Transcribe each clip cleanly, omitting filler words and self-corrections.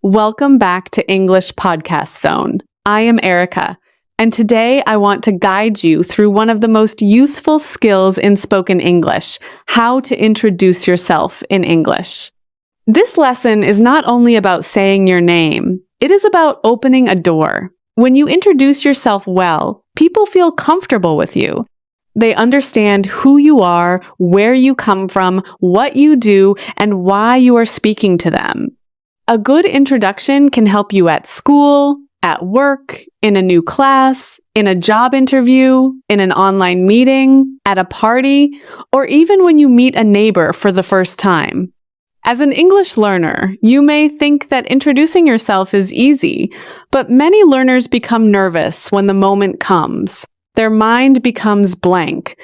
Welcome back to English Podcast Zone. I am Erica, and today I want to guide you through one of the most useful skills in spoken English, how to introduce yourself in English. This lesson is not only about saying your name, it is about opening a door. When you introduce yourself well, people feel comfortable with you. They understand who you are, where you come from, what you do, and why you are speaking to them. A good introduction can help you at school, at work, in a new class, in a job interview, in an online meeting, at a party, or even when you meet a neighbor for the first time. As an English learner, you may think that introducing yourself is easy, but many learners become nervous when the moment comes. Their mind becomes blank.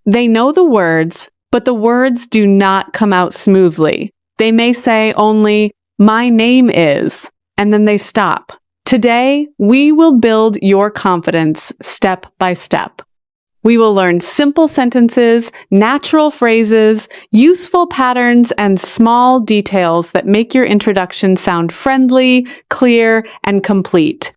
They know the words, but the words do not come out smoothly. They may say only, "My name is," and then they stop. Today, we will build your confidence step by step. We will learn simple sentences, natural phrases, useful patterns, and small details that make your introduction sound friendly, clear, and complete.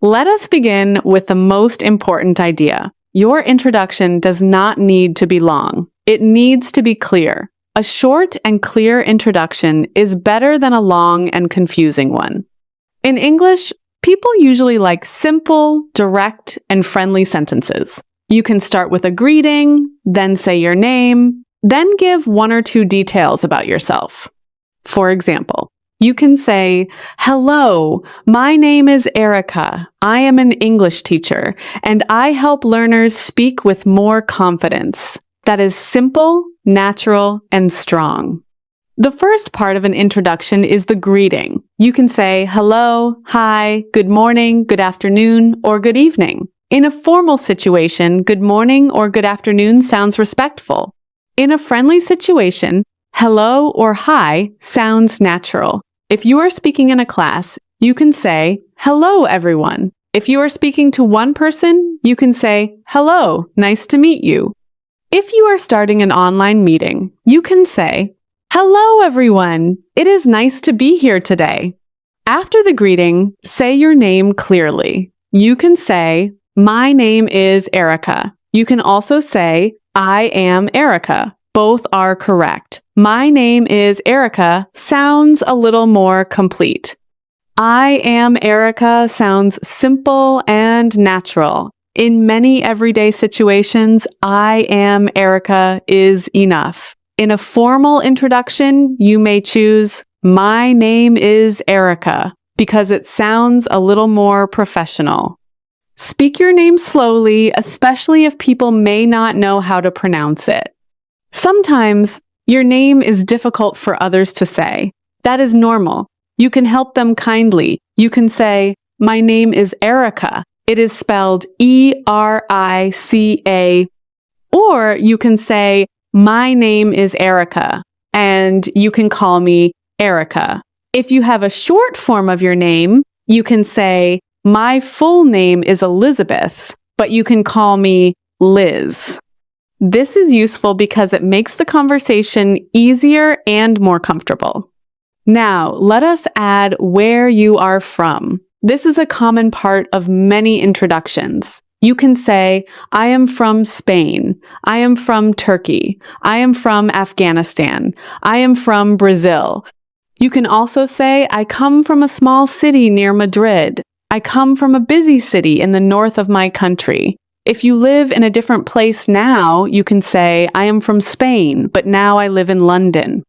Let us begin with the most important idea. Your introduction does not need to be long. It needs to be clear. A short and clear introduction is better than a long and confusing one. In English, people usually like simple, direct, and friendly sentences. You can start with a greeting, then say your name, then give one or two details about yourself. For example, you can say, "Hello, my name is Erica. I am an English teacher, and I help learners speak with more confidence." That is simple, natural, and strong. The first part of an introduction is the greeting. You can say hello, hi, good morning, good afternoon, or good evening. In a formal situation, good morning or good afternoon sounds respectful. In a friendly situation, hello or hi sounds natural. If you are speaking in a class, you can say, "Hello, everyone." If you are speaking to one person, you can say, "Hello, nice to meet you." If you are starting an online meeting, you can say, "Hello, everyone. It is nice to be here today." After the greeting, say your name clearly. You can say, "My name is Erica." You can also say, "I am Erica." Both are correct. "My name is Erica" sounds a little more complete. "I am Erica" sounds simple and natural. In many everyday situations, "I am Erica" is enough. In a formal introduction, you may choose, "My name is Erica," because it sounds a little more professional. Speak your name slowly, especially if people may not know how to pronounce it. Sometimes, your name is difficult for others to say. That is normal. You can help them kindly. You can say, "My name is Erica." It is spelled E-R-I-C-A. Or you can say, "My name is Erica," and you can call me Erica. If you have a short form of your name, you can say, "My full name is Elizabeth, but you can call me Liz." This is useful because it makes the conversation easier and more comfortable. Now, let us add where you are from. This is a common part of many introductions. You can say, "I am from Spain. I am from Turkey. I am from Afghanistan. I am from Brazil." You can also say, "I come from a small city near Madrid. I come from a busy city in the north of my country." If you live in a different place now, you can say, "I am from Spain, but now I live in London."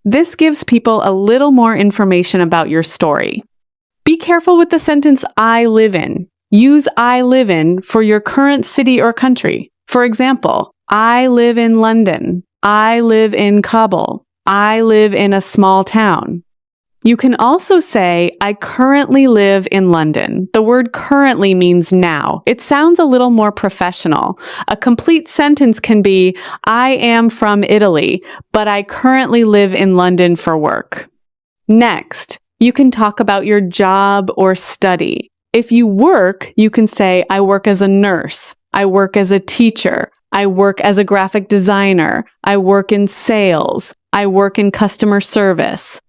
This gives people a little more information about your story. Be careful with the sentence "I live in." Use "I live in" for your current city or country. For example, "I live in London." "I live in Kabul." "I live in a small town." You can also say, "I currently live in London." The word "currently" means now. It sounds a little more professional. A complete sentence can be, "I am from Italy, but I currently live in London for work." Next, you can talk about your job or study. If you work, you can say, "I work as a nurse." "I work as a teacher." "I work as a graphic designer." "I work in sales." "I work in customer service."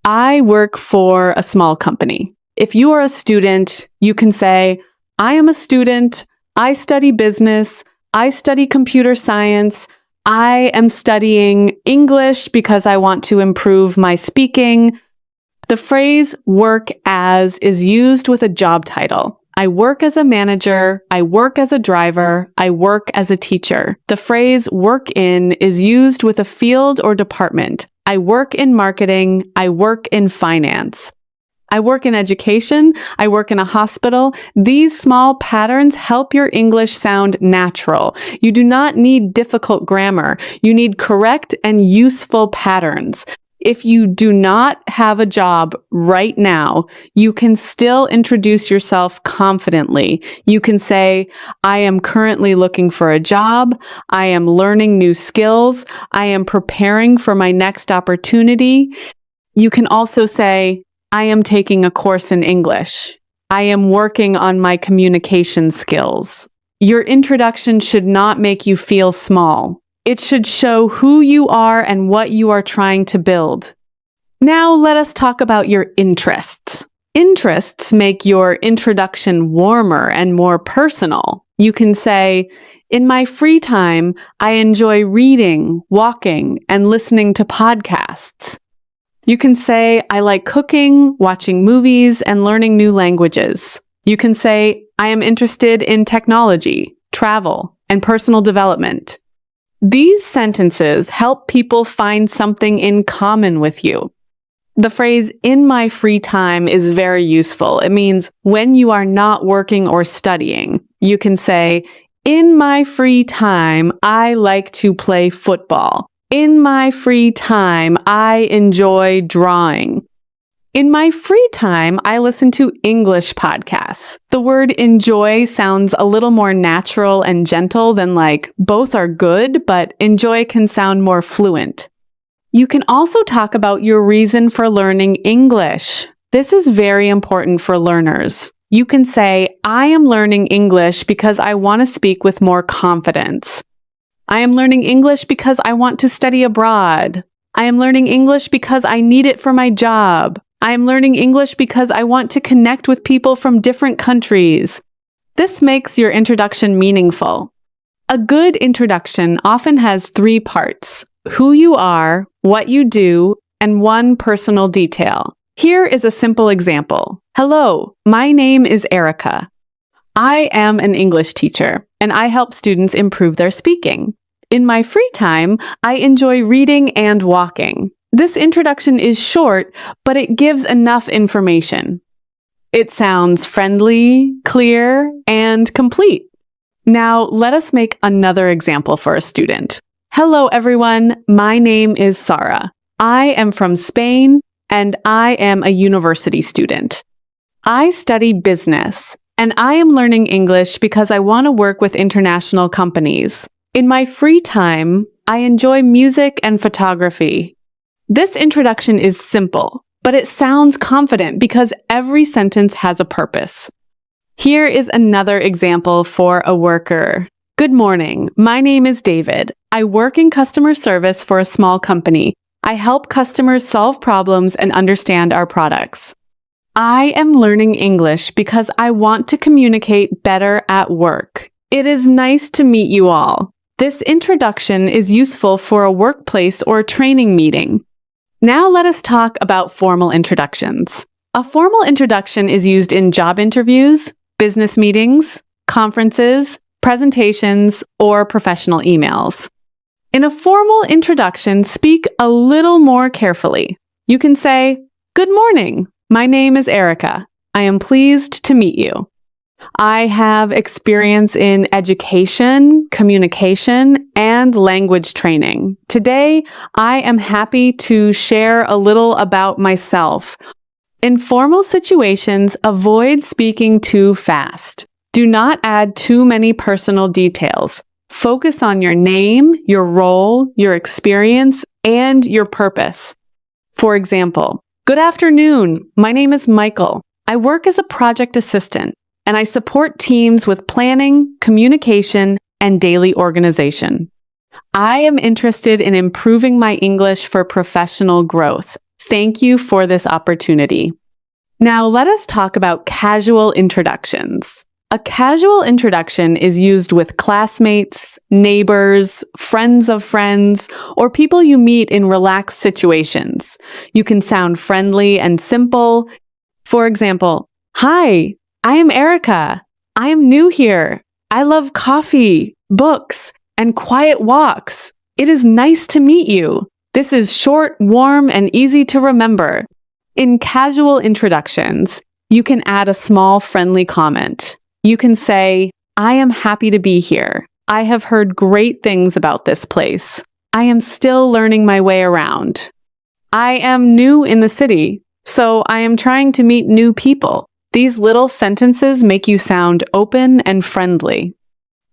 I work for a small company. If you are a student, you can say, I am a student, I study business, I study computer science, I am studying English because I want to improve my speaking. The phrase work as is used with a job title. I work as a manager, I work as a driver, I work as a teacher. The phrase work in is used with a field or department. I work in marketing, I work in finance. I work in education, I work in a hospital. These small patterns help your English sound natural. You do not need difficult grammar. You need correct and useful patterns. If you do not have a job right now, you can still introduce yourself confidently. You can say, I am currently looking for a job. I am learning new skills. I am preparing for my next opportunity. You can also say, I am taking a course in English. I am working on my communication skills. Your introduction should not make you feel small. It should show who you are and what you are trying to build. Now let us talk about your interests. Interests make your introduction warmer and more personal. You can say, in my free time, I enjoy reading, walking, and listening to podcasts. You can say, I like cooking, watching movies, and learning new languages. You can say, I am interested in technology, travel, and personal development. These sentences help people find something in common with you. The phrase, in my free time, is very useful. It means when you are not working or studying. You can say, in my free time, I like to play football. In my free time, I enjoy drawing. In my free time, I listen to English podcasts. The word enjoy sounds a little more natural and gentle than like both are good, but enjoy can sound more fluent. You can also talk about your reason for learning English. This is very important for learners. You can say, I am learning English because I want to speak with more confidence. I am learning English because I want to study abroad. I am learning English because I need it for my job. I am learning English because I want to connect with people from different countries. This makes your introduction meaningful. A good introduction often has 3 parts: who you are, what you do, and one personal detail. Here is a simple example. Hello, my name is Erica. I am an English teacher, and I help students improve their speaking. In my free time, I enjoy reading and walking. This introduction is short, but it gives enough information. It sounds friendly, clear, and complete. Now, let us make another example for a student. Hello, everyone. My name is Sarah. I am from Spain, and I am a university student. I study business, and I am learning English because I want to work with international companies. In my free time, I enjoy music and photography. This introduction is simple, but it sounds confident because every sentence has a purpose. Here is another example for a worker. Good morning. My name is David. I work in customer service for a small company. I help customers solve problems and understand our products. I am learning English because I want to communicate better at work. It is nice to meet you all. This introduction is useful for a workplace or training meeting. Now let us talk about formal introductions. A formal introduction is used in job interviews, business meetings, conferences, presentations, or professional emails. In a formal introduction, speak a little more carefully. You can say, "Good morning. My name is Erica. I am pleased to meet you. I have experience in education, communication, and language training. Today, I am happy to share a little about myself." In formal situations, avoid speaking too fast. Do not add too many personal details. Focus on your name, your role, your experience, and your purpose. For example, "Good afternoon. My name is Michael. I work as a project assistant, and I support teams with planning, communication, and daily organization. I am interested in improving my English for professional growth. Thank you for this opportunity. Now let us talk about casual introductions. A casual introduction is used with classmates, neighbors, friends of friends, or people you meet in relaxed situations. You can sound friendly and simple. For example, "Hi, I am Erica. I am new here. I love coffee, books, and quiet walks. It is nice to meet you." This is short, warm, and easy to remember. In casual introductions, you can add a small friendly comment. You can say, "I am happy to be here. I have heard great things about this place. I am still learning my way around. I am new in the city, so I am trying to meet new people." These little sentences make you sound open and friendly.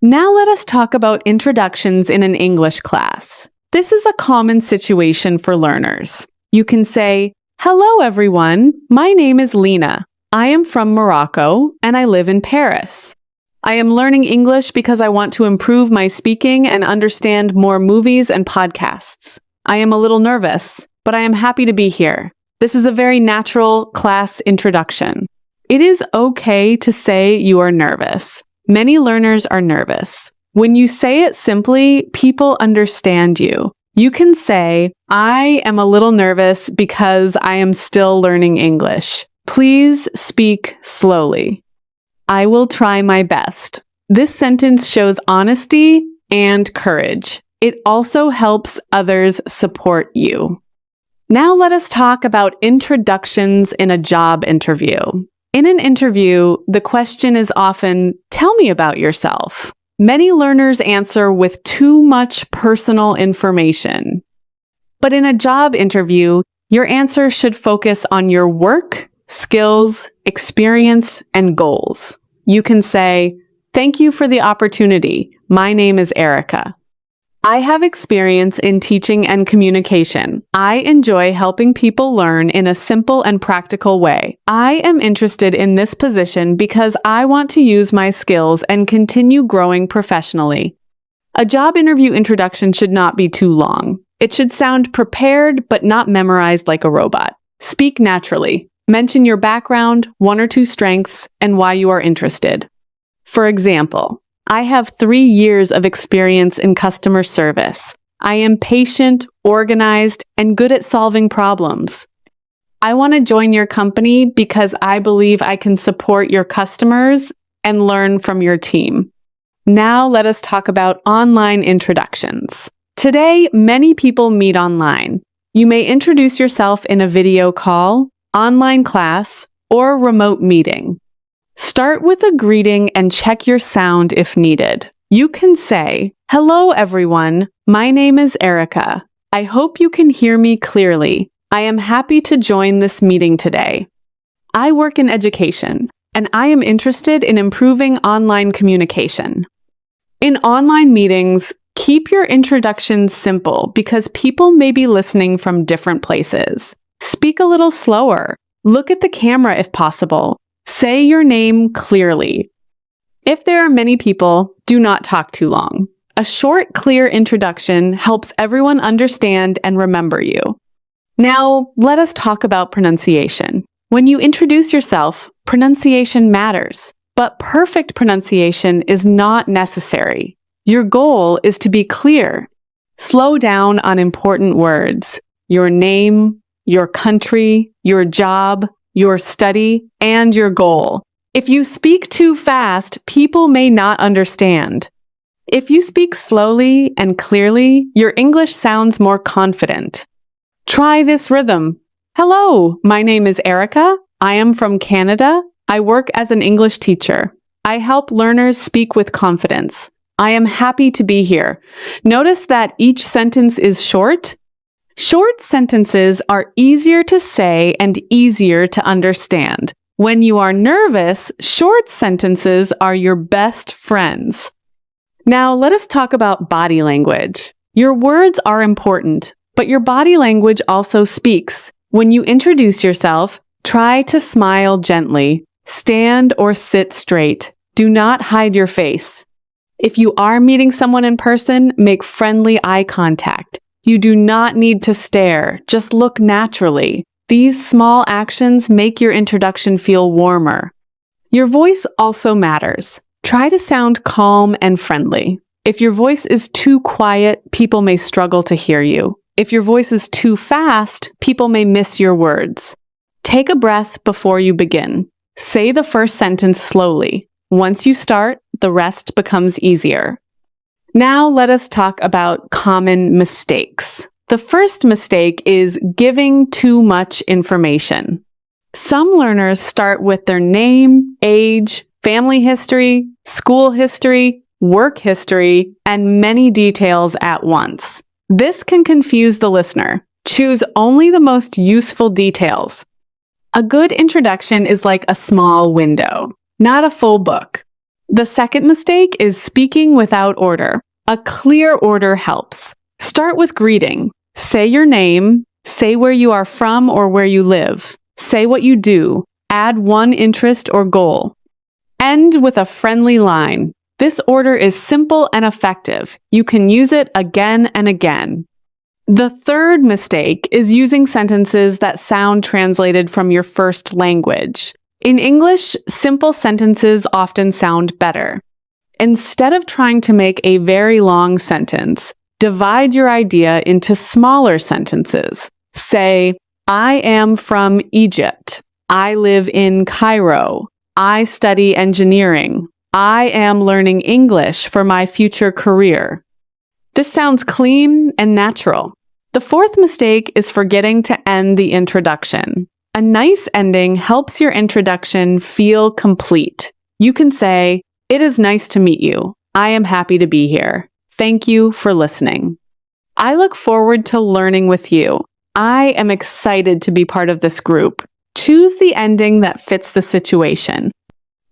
Now let us talk about introductions in an English class. This is a common situation for learners. You can say, "Hello everyone, my name is Lena. I am from Morocco and I live in Paris. I am learning English because I want to improve my speaking and understand more movies and podcasts. I am a little nervous, but I am happy to be here." This is a very natural class introduction. It is okay to say you are nervous. Many learners are nervous. When you say it simply, people understand you. You can say, "I am a little nervous because I am still learning English. Please speak slowly. I will try my best." This sentence shows honesty and courage. It also helps others support you. Now let us talk about introductions in a job interview. In an interview, the question is often, "Tell me about yourself." Many learners answer with too much personal information. But in a job interview, your answer should focus on your work, skills, experience, and goals. You can say, "Thank you for the opportunity. My name is Erica. I have experience in teaching and communication. I enjoy helping people learn in a simple and practical way. I am interested in this position because I want to use my skills and continue growing professionally." A job interview introduction should not be too long. It should sound prepared but not memorized like a robot. Speak naturally. Mention your background, 1 or 2 strengths, and why you are interested. For example, "I have 3 years of experience in customer service. I am patient, organized, and good at solving problems. I want to join your company because I believe I can support your customers and learn from your team." Now let us talk about online introductions. Today, many people meet online. You may introduce yourself in a video call, online class, or remote meeting. Start with a greeting and check your sound if needed. You can say, "Hello everyone, my name is Erica. I hope you can hear me clearly. I am happy to join this meeting today. I work in education, and I am interested in improving online communication." In online meetings, keep your introductions simple because people may be listening from different places. Speak a little slower. Look at the camera if possible. Say your name clearly. If there are many people, do not talk too long. A short, clear introduction helps everyone understand and remember you. Now, let us talk about pronunciation. When you introduce yourself, pronunciation matters, but perfect pronunciation is not necessary. Your goal is to be clear. Slow down on important words. Your name, your country, your job, your study, and your goal. If you speak too fast, people may not understand. If you speak slowly and clearly, your English sounds more confident. Try this rhythm. "Hello, my name is Erica. I am from Canada. I work as an English teacher. I help learners speak with confidence. I am happy to be here." Notice that each sentence is short. Short sentences are easier to say and easier to understand. When you are nervous, short sentences are your best friends. Now let us talk about body language. Your words are important, but your body language also speaks. When you introduce yourself, try to smile gently. Stand or sit straight. Do not hide your face. If you are meeting someone in person, make friendly eye contact. You do not need to stare, just look naturally. These small actions make your introduction feel warmer. Your voice also matters. Try to sound calm and friendly. If your voice is too quiet, people may struggle to hear you. If your voice is too fast, people may miss your words. Take a breath before you begin. Say the first sentence slowly. Once you start, the rest becomes easier. Now let us talk about common mistakes. The first mistake is giving too much information. Some learners start with their name, age, family history, school history, work history, and many details at once. This can confuse the listener. Choose only the most useful details. A good introduction is like a small window, not a full book. The second mistake is speaking without order. A clear order helps. Start with greeting. Say your name. Say where you are from or where you live. Say what you do. Add one interest or goal. End with a friendly line. This order is simple and effective. You can use it again and again. The third mistake is using sentences that sound translated from your first language. In English, simple sentences often sound better. Instead of trying to make a very long sentence, divide your idea into smaller sentences. Say, I am from Egypt. I live in Cairo. I study engineering. I am learning English for my future career. This sounds clean and natural. The fourth mistake is forgetting to end the introduction. A nice ending helps your introduction feel complete. You can say, "It is nice to meet you. I am happy to be here. Thank you for listening. I look forward to learning with you. I am excited to be part of this group." Choose the ending that fits the situation.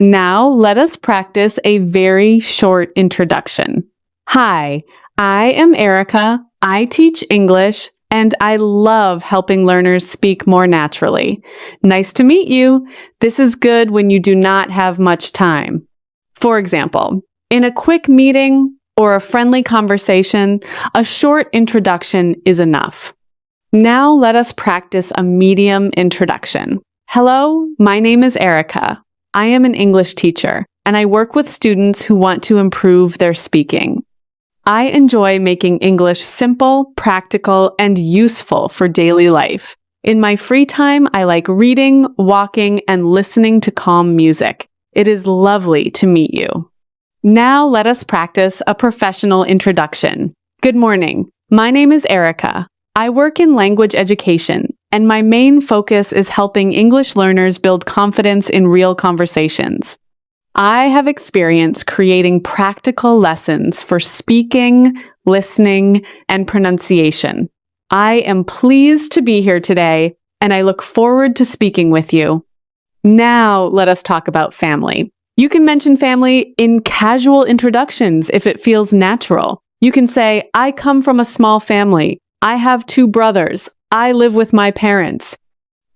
Now, let us practice a very short introduction. Hi, I am Erica. I teach English, and I love helping learners speak more naturally. Nice to meet you. This is good when you do not have much time. For example, in a quick meeting or a friendly conversation, a short introduction is enough. Now let us practice a medium introduction. Hello, my name is Erica. I am an English teacher, and I work with students who want to improve their speaking. I enjoy making English simple, practical, and useful for daily life. In my free time, I like reading, walking, and listening to calm music. It is lovely to meet you. Now let us practice a professional introduction. Good morning. My name is Erica. I work in language education, and my main focus is helping English learners build confidence in real conversations. I have experience creating practical lessons for speaking, listening, and pronunciation. I am pleased to be here today, and I look forward to speaking with you. Now, let us talk about family. You can mention family in casual introductions if it feels natural. You can say, I come from a small family. I have 2 brothers. I live with my parents.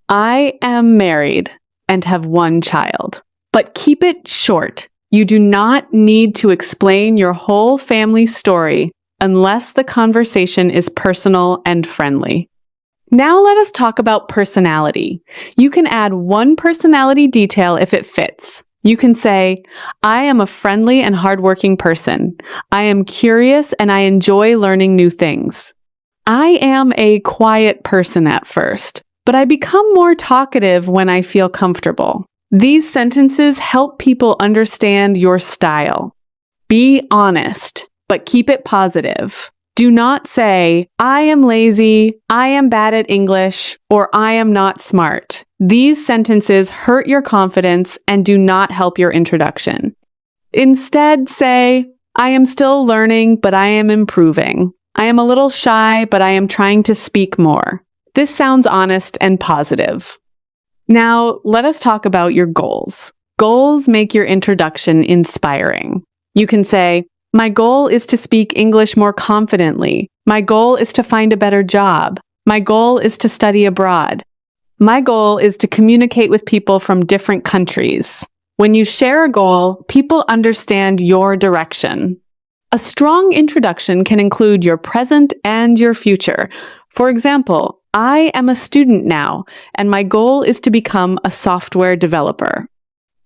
I am married and have 1 child. But keep it short. You do not need to explain your whole family story unless the conversation is personal and friendly. Now let us talk about personality. You can add 1 personality detail if it fits. You can say, I am a friendly and hardworking person. I am curious and I enjoy learning new things. I am a quiet person at first, but I become more talkative when I feel comfortable. These sentences help people understand your style. Be honest, but keep it positive. Do not say, I am lazy, I am bad at English, or I am not smart. These sentences hurt your confidence and do not help your introduction. Instead, say, I am still learning, but I am improving. I am a little shy, but I am trying to speak more. This sounds honest and positive. Now, let us talk about your goals. Goals make your introduction inspiring. You can say, my goal is to speak English more confidently. My goal is to find a better job. My goal is to study abroad. My goal is to communicate with people from different countries. When you share a goal, people understand your direction. A strong introduction can include your present and your future. For example, I am a student now, and my goal is to become a software developer.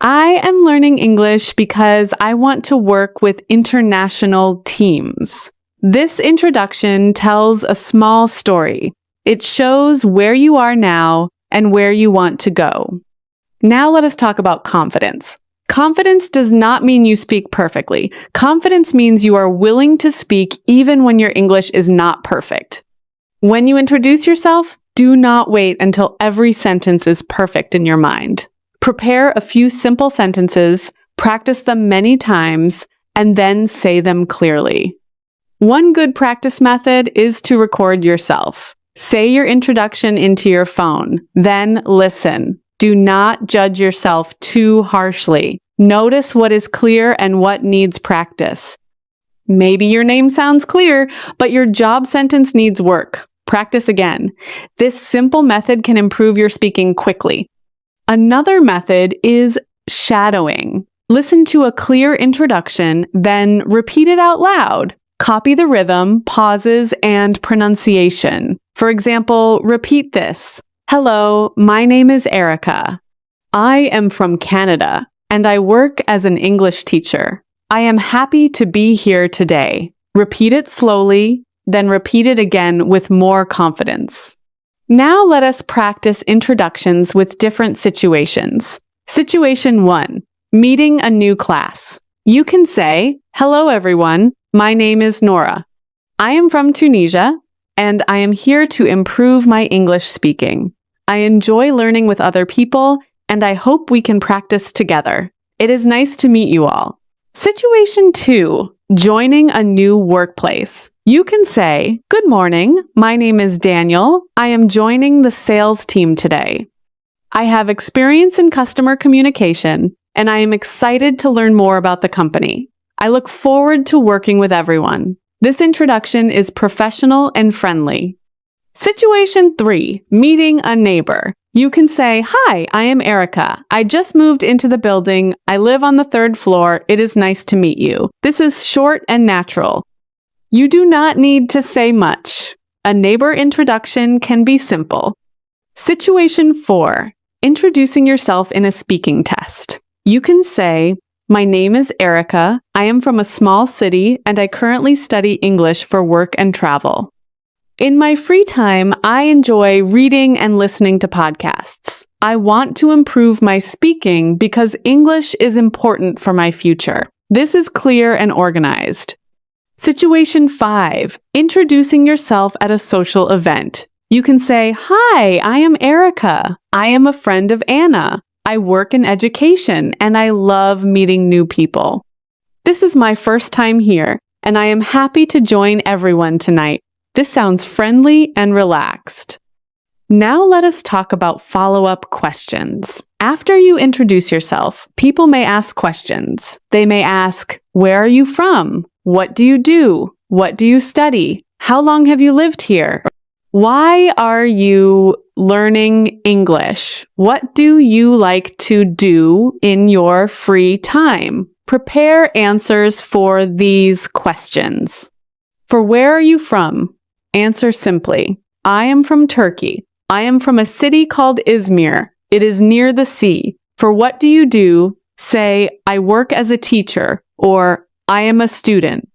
I am learning English because I want to work with international teams. This introduction tells a small story. It shows where you are now and where you want to go. Now let us talk about confidence. Confidence does not mean you speak perfectly. Confidence means you are willing to speak even when your English is not perfect. When you introduce yourself, do not wait until every sentence is perfect in your mind. Prepare a few simple sentences, practice them many times, and then say them clearly. One good practice method is to record yourself. Say your introduction into your phone, then listen. Do not judge yourself too harshly. Notice what is clear and what needs practice. Maybe your name sounds clear, but your job sentence needs work. Practice again. This simple method can improve your speaking quickly. Another method is shadowing. Listen to a clear introduction, then repeat it out loud. Copy the rhythm, pauses, and pronunciation. For example, repeat this. Hello, my name is Erica. I am from Canada, and I work as an English teacher. I am happy to be here today. Repeat it slowly, then repeat it again with more confidence. Now let us practice introductions with different situations. Situation 1, meeting a new class. You can say, hello everyone, my name is Nora. I am from Tunisia, and I am here to improve my English speaking. I enjoy learning with other people, and I hope we can practice together. It is nice to meet you all. Situation 2, joining a new workplace. You can say, good morning, my name is Daniel. I am joining the sales team today. I have experience in customer communication, and I am excited to learn more about the company. I look forward to working with everyone. This introduction is professional and friendly. Situation 3, meeting a neighbor. You can say, hi, I am Erica. I just moved into the building. I live on the 3rd floor. It is nice to meet you. This is short and natural. You do not need to say much. A neighbor introduction can be simple. Situation 4, introducing yourself in a speaking test. You can say, my name is Erica. I am from a small city, and I currently study English for work and travel. In my free time, I enjoy reading and listening to podcasts. I want to improve my speaking because English is important for my future. This is clear and organized. Situation 5, introducing yourself at a social event. You can say, hi, I am Erica. I am a friend of Anna. I work in education, and I love meeting new people. This is my first time here, and I am happy to join everyone tonight. This sounds friendly and relaxed. Now let us talk about follow-up questions. After you introduce yourself, people may ask questions. They may ask, where are you from? What do you do? What do you study? How long have you lived here? Why are you learning English? What do you like to do in your free time? Prepare answers for these questions. For where are you from? Answer simply, I am from Turkey. I am from a city called Izmir. It is near the sea. For what do you do? Say, I work as a teacher, or I am a student.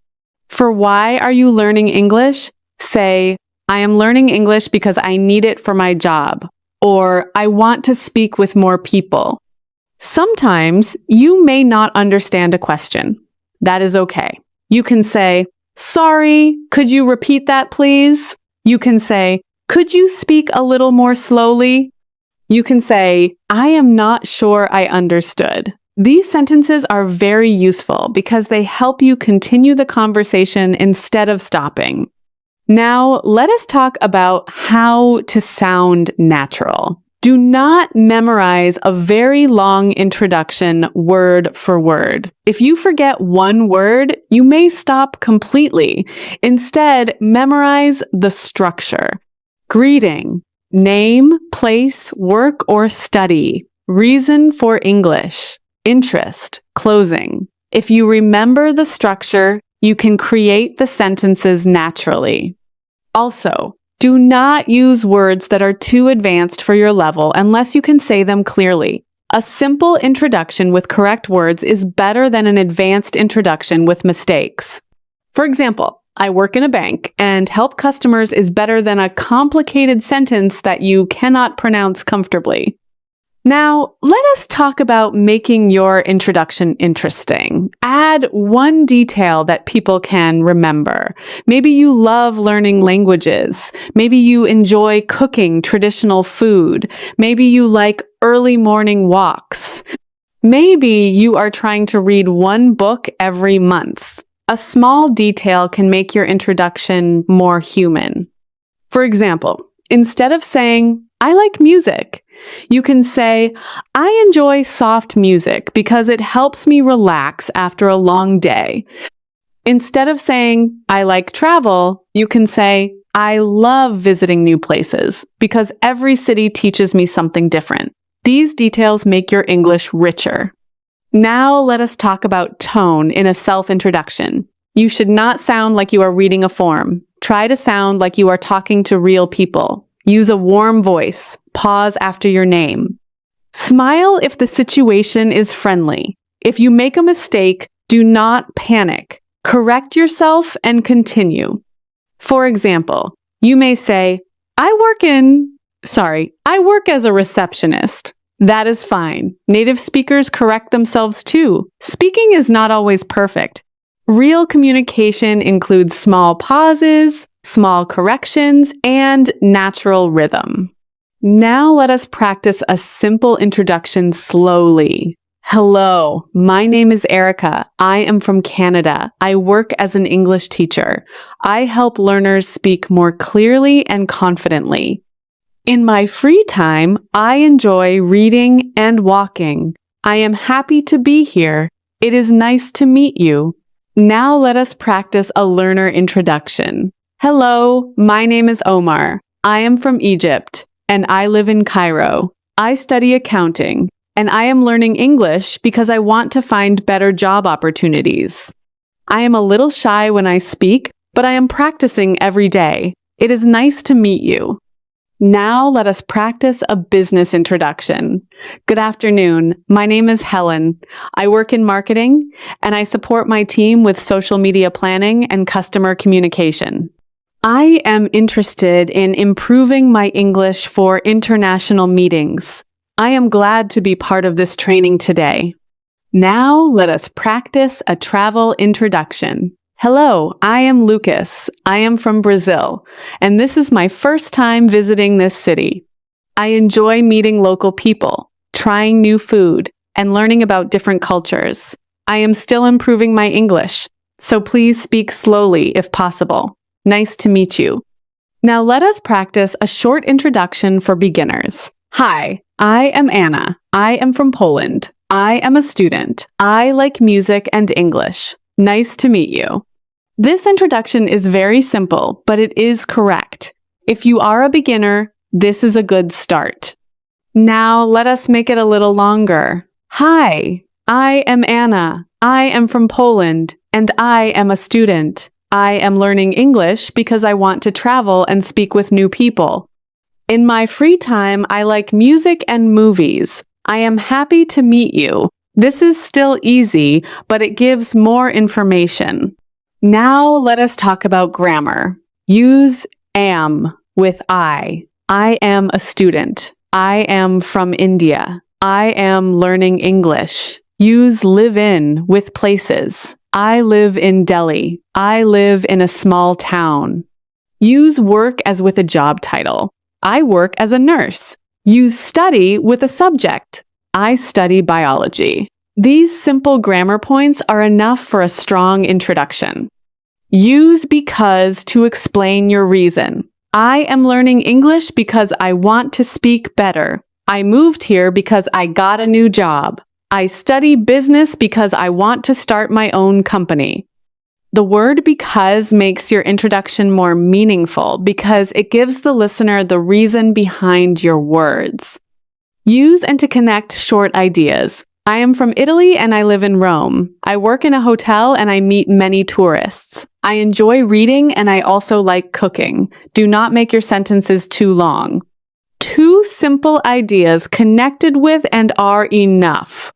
For why are you learning English? Say, I am learning English because I need it for my job, or I want to speak with more people. Sometimes you may not understand a question. That is okay. You can say, sorry, could you repeat that, please? You can say, could you speak a little more slowly? You can say, I am not sure I understood. These sentences are very useful because they help you continue the conversation instead of stopping. Now, let us talk about how to sound natural. Do not memorize a very long introduction word for word. If you forget one word, you may stop completely. Instead, memorize the structure. Greeting, name, place, work or study, reason for English, interest, closing. If you remember the structure, You can create the sentences naturally. Also, do not use words that are too advanced for your level unless you can say them clearly. A simple introduction with correct words is better than an advanced introduction with mistakes. For example, I work in a bank, and help customers is better than a complicated sentence that you cannot pronounce comfortably. Now, let us talk about making your introduction interesting. Add one detail that people can remember. Maybe you love learning languages. Maybe you enjoy cooking traditional food. Maybe you like early morning walks. Maybe you are trying to read one book every month. A small detail can make your introduction more human. For example, instead of saying, "I like music," you can say, "I enjoy soft music because it helps me relax after a long day." Instead of saying, "I like travel," you can say, "I love visiting new places because every city teaches me something different." These details make your English richer. Now let us talk about tone in a self-introduction. You should not sound like you are reading a form. Try to sound like you are talking to real people. Use a warm voice. Pause after your name. Smile if the situation is friendly. If you make a mistake, do not panic. Correct yourself and continue. For example, you may say, I work as a receptionist." That is fine. Native speakers correct themselves too. Speaking is not always perfect. Real communication includes small pauses, small corrections, and natural rhythm. Now let us practice a simple introduction slowly. Hello, my name is Erica. I am from Canada. I work as an English teacher. I help learners speak more clearly and confidently. In my free time, I enjoy reading and walking. I am happy to be here. It is nice to meet you. Now let us practice a learner introduction. Hello, my name is Omar. I am from Egypt, and I live in Cairo. I study accounting, and I am learning English because I want to find better job opportunities. I am a little shy when I speak, but I am practicing every day. It is nice to meet you. Now let us practice a business introduction. Good afternoon. My name is Helen. I work in marketing, and I support my team with social media planning and customer communication. I am interested in improving my English for international meetings. I am glad to be part of this training today. Now let us practice a travel introduction. Hello, I am Lucas. I am from Brazil, and this is my first time visiting this city. I enjoy meeting local people, trying new food, and learning about different cultures. I am still improving my English, so please speak slowly if possible. Nice to meet you. Now let us practice a short introduction for beginners. Hi, I am Anna. I am from Poland. I am a student. I like music and English. Nice to meet you. This introduction is very simple, but it is correct. If you are a beginner, this is a good start. Now let us make it a little longer. Hi, I am Anna. I am from Poland, and I am a student. I am learning English because I want to travel and speak with new people. In my free time, I like music and movies. I am happy to meet you. This is still easy, but it gives more information. Now let us talk about grammar. Use am with I. I am a student. I am from India. I am learning English. Use live in with places. I live in Delhi. I live in a small town. Use work as with a job title. I work as a nurse. Use study with a subject. I study biology. These simple grammar points are enough for a strong introduction. Use because to explain your reason. I am learning English because I want to speak better. I moved here because I got a new job. I study business because I want to start my own company. The word because makes your introduction more meaningful because it gives the listener the reason behind your words. Use and to connect short ideas. I am from Italy and I live in Rome. I work in a hotel and I meet many tourists. I enjoy reading and I also like cooking. Do not make your sentences too long. 2 simple ideas connected with and are enough.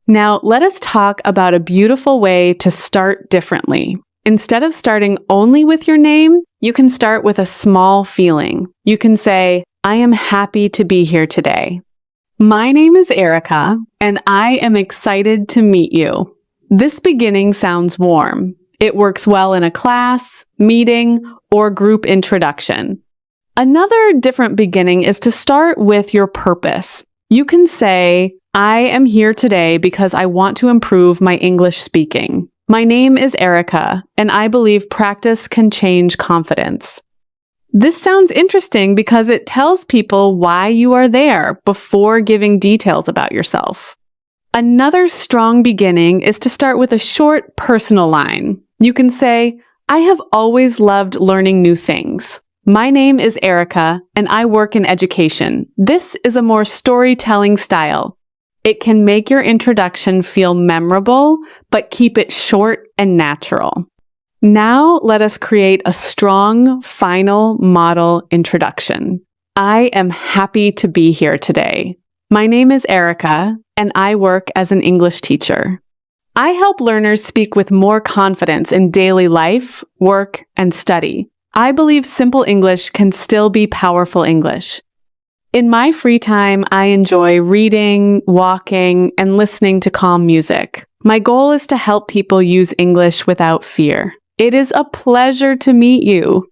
Now, let us talk about a beautiful way to start differently. Instead of starting only with your name, you can start with a small feeling. You can say, I am happy to be here today. My name is Erica, and I am excited to meet you. This beginning sounds warm. It works well in a class, meeting, or group introduction. Another different beginning is to start with your purpose. You can say, I am here today because I want to improve my English speaking. My name is Erica, and I believe practice can change confidence. This sounds interesting because it tells people why you are there before giving details about yourself. Another strong beginning is to start with a short personal line. You can say, I have always loved learning new things. My name is Erica, and I work in education. This is a more storytelling style. It can make your introduction feel memorable, but keep it short and natural. Now let us create a strong, final model introduction. I am happy to be here today. My name is Erica, and I work as an English teacher. I help learners speak with more confidence in daily life, work, and study. I believe simple English can still be powerful English. In my free time, I enjoy reading, walking, and listening to calm music. My goal is to help people use English without fear. It is a pleasure to meet you.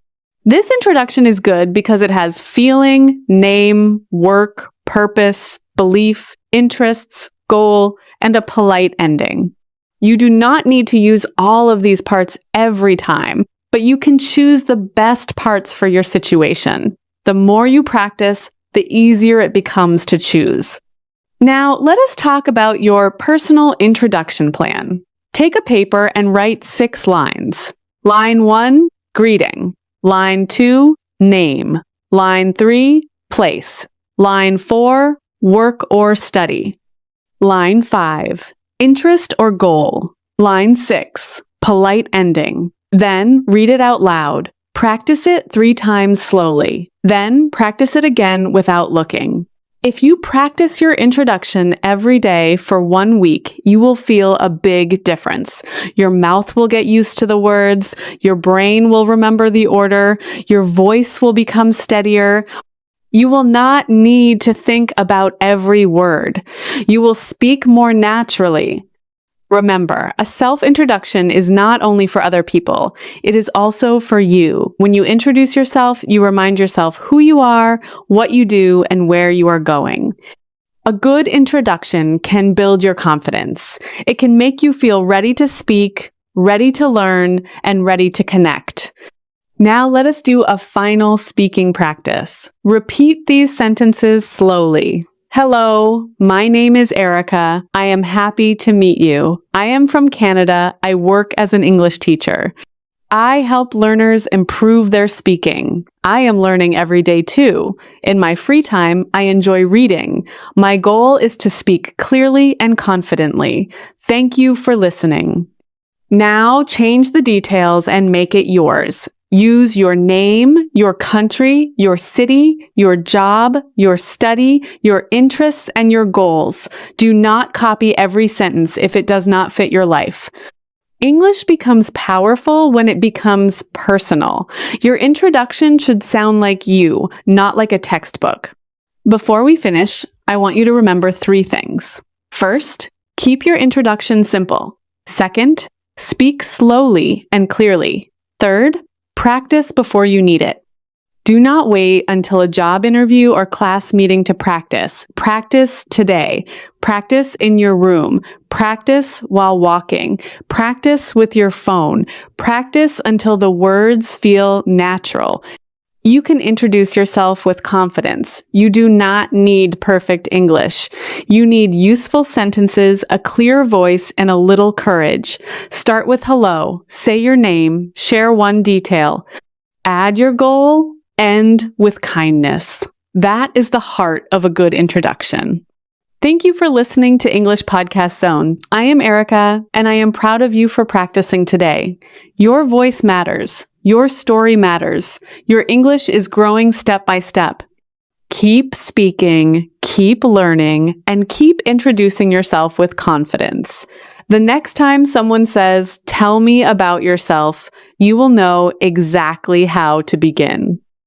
This introduction is good because it has feeling, name, work, purpose, belief, interests, goal, and a polite ending. You do not need to use all of these parts every time, but you can choose the best parts for your situation. The more you practice, the easier it becomes to choose. Now, let us talk about your personal introduction plan. Take a paper and write 6 lines. Line 1, greeting. Line 2, name. Line 3, place. Line 4, work or study. Line 5, interest or goal. Line 6, polite ending. Then read it out loud. Practice it 3 times slowly. Then practice it again without looking. If you practice your introduction every day for 1 week, you will feel a big difference. Your mouth will get used to the words, your brain will remember the order, your voice will become steadier. You will not need to think about every word. You will speak more naturally. Remember, a self-introduction is not only for other people, it is also for you. When you introduce yourself, you remind yourself who you are, what you do, and where you are going. A good introduction can build your confidence. It can make you feel ready to speak, ready to learn, and ready to connect. Now let us do a final speaking practice. Repeat these sentences slowly. Hello, my name is Erica. I am happy to meet you. I am from Canada. I work as an English teacher. I help learners improve their speaking. I am learning every day too. In my free time, I enjoy reading. My goal is to speak clearly and confidently. Thank you for listening. Now change the details and make it yours. Use your name, your country, your city, your job, your study, your interests, and your goals. Do not copy every sentence if it does not fit your life. English becomes powerful when it becomes personal. Your introduction should sound like you, not like a textbook. Before we finish, I want you to remember 3 things. First, keep your introduction simple. Second, speak slowly and clearly. Third, practice before you need it. Do not wait until a job interview or class meeting to practice. Practice today. Practice in your room. Practice while walking. Practice with your phone. Practice until the words feel natural. You can introduce yourself with confidence. You do not need perfect English. You need useful sentences, a clear voice, and a little courage. Start with hello, say your name, share one detail. Add your goal, end with kindness. That is the heart of a good introduction. Thank you for listening to English Podcast Zone. I am Erica, and I am proud of you for practicing today. Your voice matters. Your story matters. Your English is growing step by step. Keep speaking, keep learning, and keep introducing yourself with confidence. The next time someone says, "Tell me about yourself," you will know exactly how to begin.